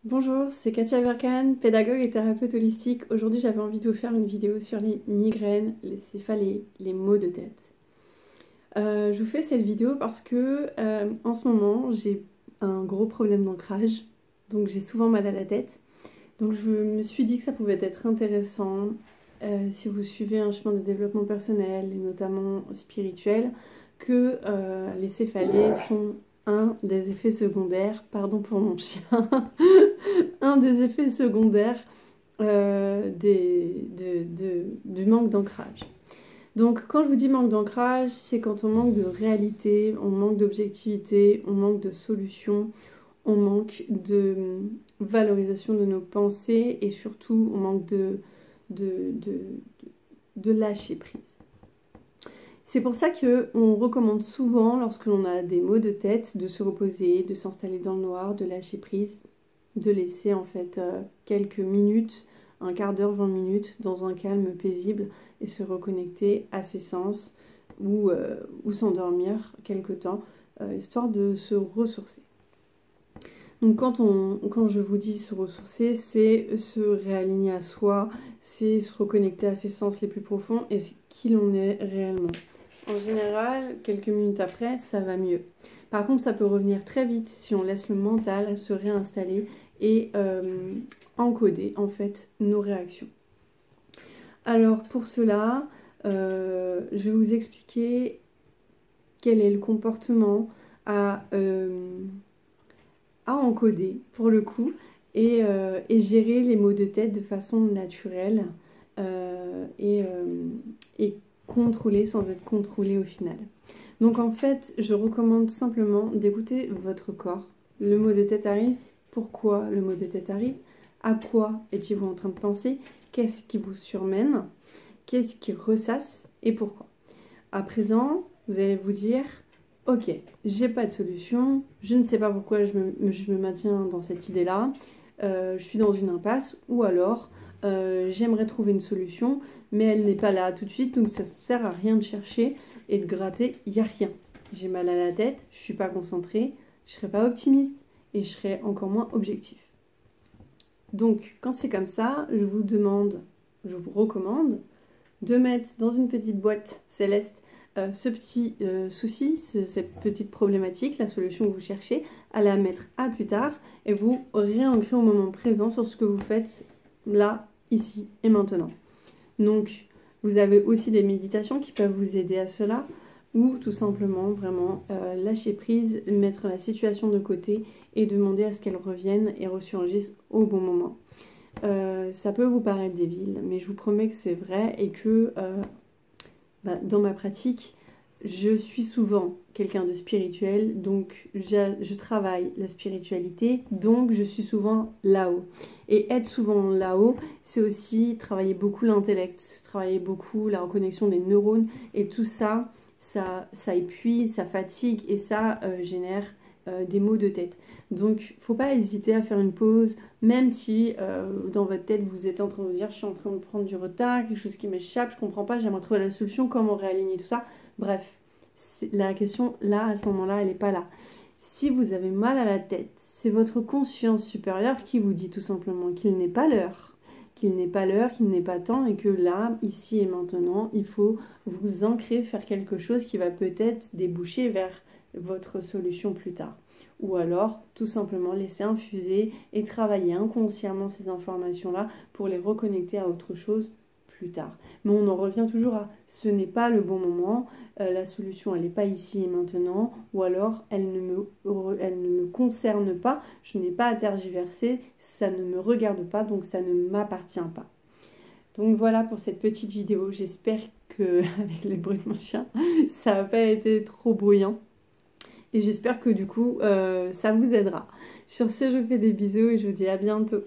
Bonjour, c'est Katia Berkan, pédagogue et thérapeute holistique. Aujourd'hui, j'avais envie de vous faire une vidéo sur les migraines, les céphalées, les maux de tête. Je vous fais cette vidéo parce que en ce moment, j'ai un gros problème d'ancrage, donc j'ai souvent mal à la tête. Donc je me suis dit que ça pouvait être intéressant si vous suivez un chemin de développement personnel et notamment spirituel, que les céphalées sont un des effets secondaires, pardon pour mon chien, un des effets secondaires du manque d'ancrage. Donc quand je vous dis manque d'ancrage, c'est quand on manque de réalité, on manque d'objectivité, on manque de solution, on manque de valorisation de nos pensées et surtout on manque de lâcher prise. C'est pour ça qu'on recommande souvent, lorsque l'on a des maux de tête, de se reposer, de s'installer dans le noir, de lâcher prise, de laisser en fait quelques minutes, un quart d'heure, 20 minutes, dans un calme paisible et se reconnecter à ses sens ou s'endormir quelque temps, histoire de se ressourcer. Donc quand je vous dis se ressourcer, c'est se réaligner à soi, c'est se reconnecter à ses sens les plus profonds et qui l'on est réellement. En général, quelques minutes après, ça va mieux. Par contre, ça peut revenir très vite si on laisse le mental se réinstaller et encoder en fait nos réactions. Alors pour cela, je vais vous expliquer quel est le comportement à encoder pour le coup et gérer les maux de tête de façon naturelle et contrôler sans être contrôlé au final. Donc en fait, je recommande simplement d'écouter votre corps. Le mot de tête arrive. Pourquoi le mot de tête arrive? À quoi étiez-vous en train de penser? Qu'est-ce qui vous surmène? Qu'est-ce qui ressasse? Et pourquoi? À présent, vous allez vous dire, ok, j'ai pas de solution, je ne sais pas pourquoi je me maintiens dans cette idée-là, je suis dans une impasse, ou alors j'aimerais trouver une solution, mais elle n'est pas là tout de suite, donc ça ne sert à rien de chercher et de gratter, il n'y a rien. J'ai mal à la tête, je ne suis pas concentrée, je ne serai pas optimiste et je serai encore moins objectif. Donc quand c'est comme ça, je vous recommande de mettre dans une petite boîte céleste ce petit souci, cette petite problématique, la solution que vous cherchez, à la mettre à plus tard et vous réancrer au moment présent sur ce que vous faites là, ici et maintenant. Donc, vous avez aussi des méditations qui peuvent vous aider à cela ou tout simplement vraiment lâcher prise, mettre la situation de côté et demander à ce qu'elle revienne et ressurgisse au bon moment. Ça peut vous paraître débile, mais je vous promets que c'est vrai et que dans ma pratique, je suis souvent quelqu'un de spirituel, donc je travaille la spiritualité, donc je suis souvent là-haut. Et être souvent là-haut, c'est aussi travailler beaucoup l'intellect, travailler beaucoup la reconnexion des neurones, et tout ça, ça épuise, ça fatigue, et ça génère des maux de tête. Donc, faut pas hésiter à faire une pause, même si dans votre tête vous êtes en train de vous dire je suis en train de prendre du retard, quelque chose qui m'échappe, je comprends pas, j'aimerais trouver la solution, comment réaligner tout ça. Bref, la question là, à ce moment-là, elle n'est pas là. Si vous avez mal à la tête, c'est votre conscience supérieure qui vous dit tout simplement qu'il n'est pas l'heure, qu'il n'est pas temps et que là, ici et maintenant, il faut vous ancrer, faire quelque chose qui va peut-être déboucher vers votre solution plus tard. Ou alors, tout simplement, laisser infuser et travailler inconsciemment ces informations-là pour les reconnecter à autre chose plus tard. Mais on en revient toujours à ce n'est pas le bon moment, la solution elle n'est pas ici et maintenant, ou alors elle ne me concerne pas, je n'ai pas à tergiverser, ça ne me regarde pas, donc ça ne m'appartient pas. Donc voilà pour cette petite vidéo, j'espère que avec les bruits de mon chien, ça n'a pas été trop bruyant. Et j'espère que du coup, ça vous aidera. Sur ce, je vous fais des bisous et je vous dis à bientôt.